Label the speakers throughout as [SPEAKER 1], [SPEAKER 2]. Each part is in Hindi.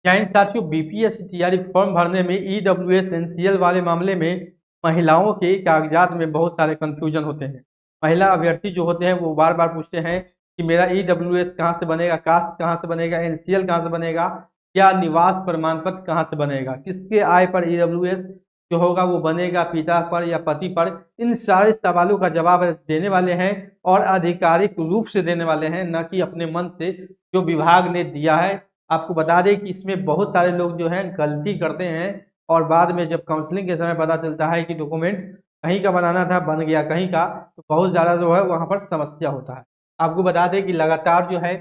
[SPEAKER 1] क्या इन साथियों बीपीएससी तैयारी फॉर्म भरने में ईडब्ल्यूएस एनसीएल वाले मामले में महिलाओं के कागजात में बहुत सारे कंफ्यूजन होते हैं। महिला अभ्यर्थी जो होते हैं वो बार बार पूछते हैं कि मेरा ईडब्ल्यूएस कहाँ से बनेगा, कास्ट कहाँ से बनेगा, एनसीएल कहाँ से बनेगा, या निवास प्रमाण पत्र कहाँ से बनेगा, किसके आय पर ईडब्ल्यूएस जो होगा वो बनेगा, पिता पर या पति पर। इन सारे सवालों का जवाब देने वाले हैं और आधिकारिक रूप से देने वाले हैं, न कि अपने मन से जो विभाग ने दिया है। आपको बता दें कि इसमें बहुत सारे लोग जो हैं गलती करते हैं और बाद में जब काउंसलिंग के समय पता चलता है कि डॉक्यूमेंट कहीं का बनाना था बन गया कहीं का, तो बहुत ज़्यादा जो है वहाँ पर समस्या होता है। आपको बता दें कि लगातार जो है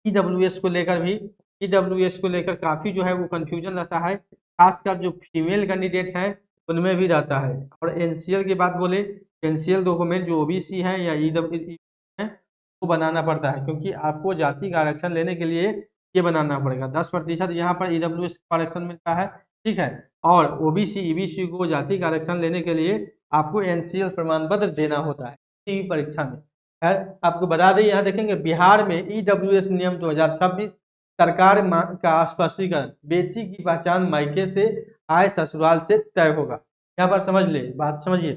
[SPEAKER 1] ईडब्ल्यूएस को लेकर काफ़ी जो है वो कन्फ्यूजन रहता है, खासकर जो फीमेल कैंडिडेट हैं उनमें भी रहता है। और एनसीएल की बात बोले, एनसीएल डॉक्यूमेंट जो ओबीसी हैं या ईडब्ल्यू हैं वो बनाना पड़ता है, क्योंकि आपको जाति का आरक्षण लेने के लिए ये बनाना पड़ेगा। 10% यहाँ पर ईडब्ल्यूएस का आरक्षण मिलता है, ठीक है। और ओबीसी ईबीसी को जाति का आरक्षण लेने के लिए आपको एनसीएल प्रमाण पत्र देना होता है किसी भी परीक्षा में। खैर आपको बता दें, यहाँ देखेंगे बिहार में ईडब्ल्यूएस नियम 2026 सरकार का स्पष्टीकरण, बेटी की पहचान मायके से आय ससुराल से तय होगा। यहाँ पर समझ ले, बात समझिए।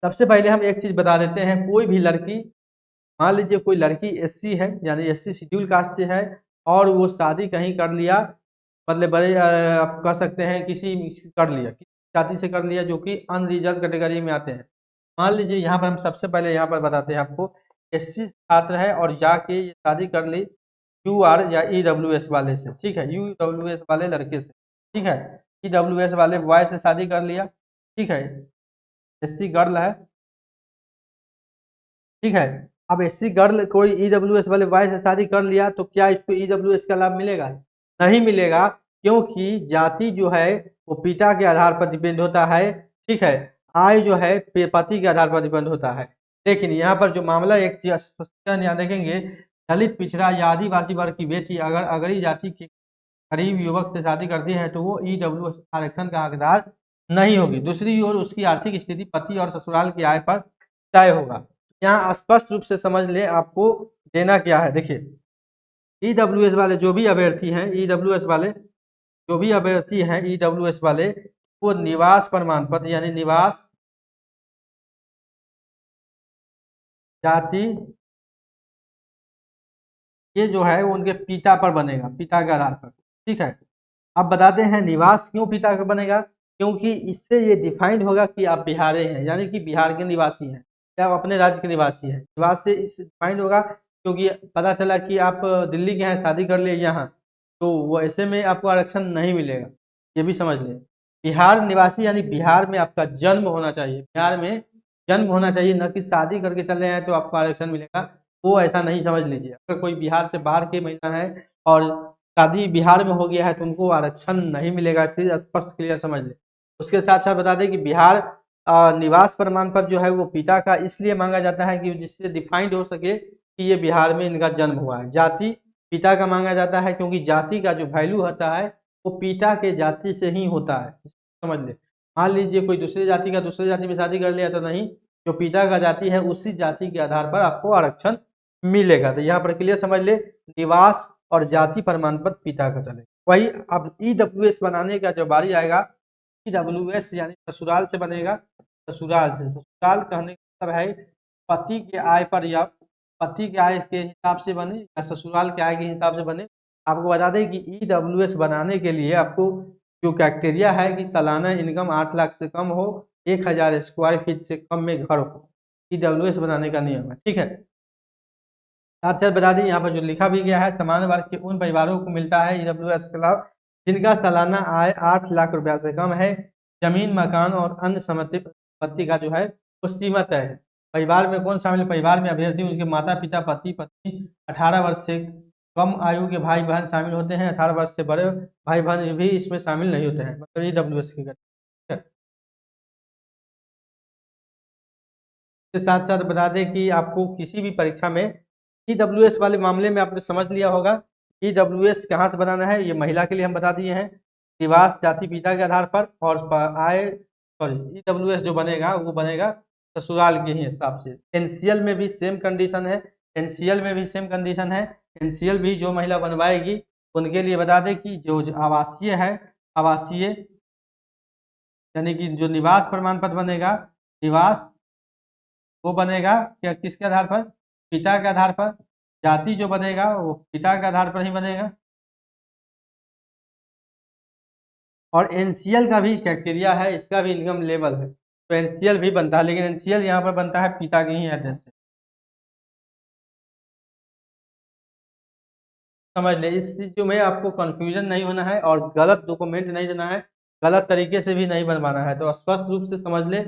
[SPEAKER 1] सबसे पहले हम एक चीज बता देते हैं, कोई भी लड़की, मान लीजिए कोई लड़की एससी है यानी एससी शेड्यूल कास्ट से है और वो शादी कहीं कर लिया, मतलब बड़े आप कह सकते हैं किसी कर लिया, किसी जाति से कर लिया जो कि अनरिजर्व कैटेगरी में आते हैं। मान लीजिए यहाँ पर हम सबसे पहले यहाँ पर बताते हैं आपको, एससी छात्र है और जाके ये शादी कर ली यूआर या ईडब्ल्यूएस वाले से, ठीक है, ईडब्ल्यूएस वाले लड़के से, ठीक है, ईडब्ल्यूएस वाले बॉय से शादी कर लिया, ठीक है, एससी गर्ल है, ठीक है। अब एससी गर्ल कोई ईडब्ल्यूएस वाले बॉय से शादी कर लिया तो क्या इसको ईडब्ल्यूएस का लाभ मिलेगा? नहीं मिलेगा, क्योंकि जाति जो है वो पिता के आधार पर डिपेंड होता है, ठीक है, आय जो है पति के आधार पर डिपेंड होता है। लेकिन यहाँ पर जो मामला एक चीज स्पष्टीकरण यहाँ देखेंगे, दलित पिछड़ा या आदिवासी वर्ग की बेटी अगर अगड़ी जाति के गरीब युवक से शादी करती है तो वो ईडब्ल्यूएस आरक्षण का हकदार नहीं होगी। दूसरी ओर उसकी आर्थिक स्थिति पति और ससुराल की आय पर तय होगा। यहाँ स्पष्ट रूप से समझ ले आपको देना क्या है। देखिए ईडब्ल्यूएस वाले जो भी अभ्यर्थी हैं, ईडब्ल्यूएस वाले जो भी अभ्यर्थी हैं ईडब्ल्यूएस वाले, वो निवास प्रमाण पत्र यानी निवास, जाति, ये जो है वो उनके पिता पर बनेगा, पिता के आधार पर, ठीक है। अब बताते हैं निवास क्यों पिता का बनेगा, क्योंकि इससे ये डिफाइंड होगा कि आप बिहारी हैं, यानी कि बिहार के निवासी हैं या आप अपने राज्य के निवासी हैं। निवास से इस डिफाइंड होगा, क्योंकि पता चला कि आप दिल्ली के हैं, शादी कर लिए यहाँ, तो वो ऐसे में आपको आरक्षण नहीं मिलेगा, ये भी समझ लें। बिहार निवासी यानी बिहार में आपका जन्म होना चाहिए, बिहार में जन्म होना चाहिए, न कि शादी करके चले आए तो आपको आरक्षण मिलेगा, वो ऐसा नहीं समझ लीजिए। अगर कोई बिहार से बाहर की महिला है और शादी बिहार में हो गया है तो उनको आरक्षण नहीं मिलेगा, चीज स्पष्ट क्लियर समझ ले। उसके साथ साथ बता दें कि बिहार निवास प्रमाण पत्र जो है वो पिता का इसलिए मांगा जाता है कि जिससे डिफाइंड हो सके कि ये बिहार में इनका जन्म हुआ है। जाति पिता का मांगा जाता है क्योंकि जाति का जो वैल्यू होता है वो पिता के जाति से ही होता है, समझ ले। मान लीजिए कोई दूसरी जाति का दूसरी जाति में शादी कर लिया तो नहीं, जो पिता का जाति है उसी जाति के आधार पर आपको आरक्षण मिलेगा। तो यहाँ पर क्लियर समझ ले, निवास और जाति प्रमाण पत्र पिता का चलेगा। वही अब ईडब्ल्यूएस बनाने का जो बारी आएगा, ईडब्ल्यूएस यानी ससुराल से बनेगा, ससुराल से, ससुराल कहने का मतलब है पति के आय पर या पति के आय के हिसाब से बने या ससुराल के आय के हिसाब से बने। आपको बता दें कि ईडब्ल्यूएस बनाने के लिए आपको जो क्राइटेरिया है कि सालाना इनकम 8 लाख से कम हो, 1000 स्क्वायर फीट से कम में घर हो, ईडब्ल्यूएस बनाने का नियम है, ठीक है। साथ साथ बता दें यहाँ पर जो लिखा भी गया है, सामान्य वर्ग के उन परिवारों को मिलता है ईडब्ल्यूएस का लाभ जिनका सालाना आय 8 लाख रुपया से कम है, जमीन मकान और अन्य संपत्ति का जो है वो सीमित है। परिवार में कौन शामिल है? परिवार में अभ्यर्थी, उनके माता पिता, पति पत्नी, 18 वर्ष से कम आयु के भाई बहन शामिल होते हैं, 18 वर्ष से बड़े भाई बहन भी इसमें शामिल नहीं होते हैं, मतलब ईडब्ल्यूएस की। इसके साथ साथ बता दें कि आपको किसी भी परीक्षा में ईडब्ल्यूएस वाले मामले में आपने समझ लिया होगा ईडब्ल्यूएस कहाँ से बनाना है। ये महिला के लिए हम बता दिए हैं, निवास जाति पिता के आधार पर, और आय सॉरी ईडब्ल्यूएस जो बनेगा वो बनेगा ससुराल के ही हिसाब से। एनसीएल में भी सेम कंडीशन है, एनसीएल में भी सेम कंडीशन है। एनसीएल भी जो महिला बनवाएगी उनके लिए बता दें कि जो आवासीय है, आवासीय यानी कि जो निवास प्रमाण पत्र बनेगा, निवास वो बनेगा क्या, किसके आधार पर, पिता के आधार पर। जाति जो बनेगा वो पिता के आधार पर ही बनेगा। और एनसीएल का भी क्राइटेरिया है, इसका भी इनकम लेवल है, तो एनसीएल भी बनता है, लेकिन एनसीएल यहाँ पर बनता है पिता के ही एड्रेस से। समझ ले, इस चीज़ों में आपको कंफ्यूजन नहीं होना है और गलत डॉक्यूमेंट नहीं देना है, गलत तरीके से भी नहीं बनवाना है, तो स्पष्ट रूप से समझ ले।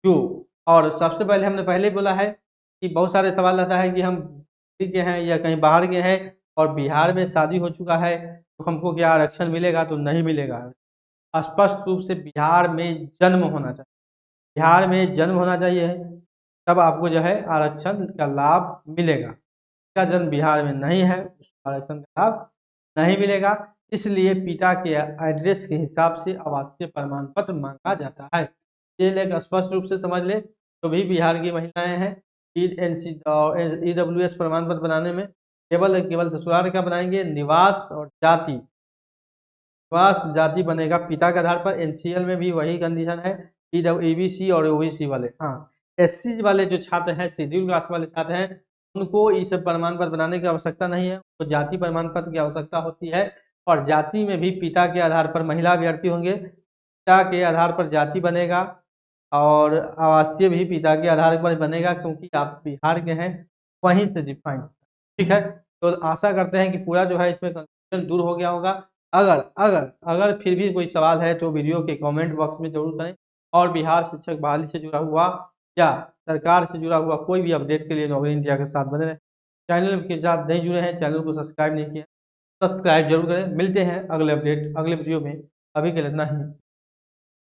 [SPEAKER 1] जो और सबसे पहले हमने पहले ही बोला है कि बहुत सारे सवाल आता है कि हम दिल्ली के हैं या कहीं बाहर के हैं और बिहार में शादी हो चुका है तो हमको क्या आरक्षण मिलेगा, तो नहीं मिलेगा। स्पष्ट रूप से बिहार में जन्म होना चाहिए, बिहार में जन्म होना चाहिए, तब आपको जो है आरक्षण का लाभ मिलेगा। का जन्म बिहार में नहीं है, उसको आरक्षण का लाभ नहीं मिलेगा। इसलिए पिता के एड्रेस के हिसाब से आवासीय प्रमाण पत्र मांगा जाता है। ये लेकर स्पष्ट रूप से समझ ले। तो भी बिहार की महिलाएं हैं, ईडब्ल्यूएस प्रमाण पत्र बनाने में केवल ससुराल का बनाएंगे, निवास और जाति, निवास जाति बनेगा पिता के आधार पर। एनसीएल में भी वही कंडीशन है, ईबीसी और ओबीसी वाले। हाँ, एससी वाले जो छात्र हैं, शेड्यूल कास्ट वाले छात्र हैं, उनको इस प्रमाण पत्र बनाने की आवश्यकता नहीं है, तो जाति प्रमाण पत्र की आवश्यकता होती है। और जाति में भी पिता के आधार पर महिला अभ्यर्थी होंगे, पिता के आधार पर जाति बनेगा और आवासीय भी पिता के आधार पर बनेगा, क्योंकि आप बिहार के हैं, वहीं से डिफाइन। ठीक है, तो आशा करते हैं कि पूरा जो है इसमें कंफ्यूजन दूर हो गया होगा। अगर अगर अगर फिर भी कोई सवाल है तो वीडियो के कमेंट बॉक्स में जरूर करें। और बिहार शिक्षक बहाली से जुड़ा हुआ या सरकार से जुड़ा हुआ कोई भी अपडेट के लिए नौकरी इंडिया के साथ बने रहें। चैनल के साथ नहीं जुड़े हैं, चैनल को सब्सक्राइब नहीं किया, सब्सक्राइब जरूर करें। मिलते हैं अगले अपडेट, अगले वीडियो में। अभी के लिए इतना ही।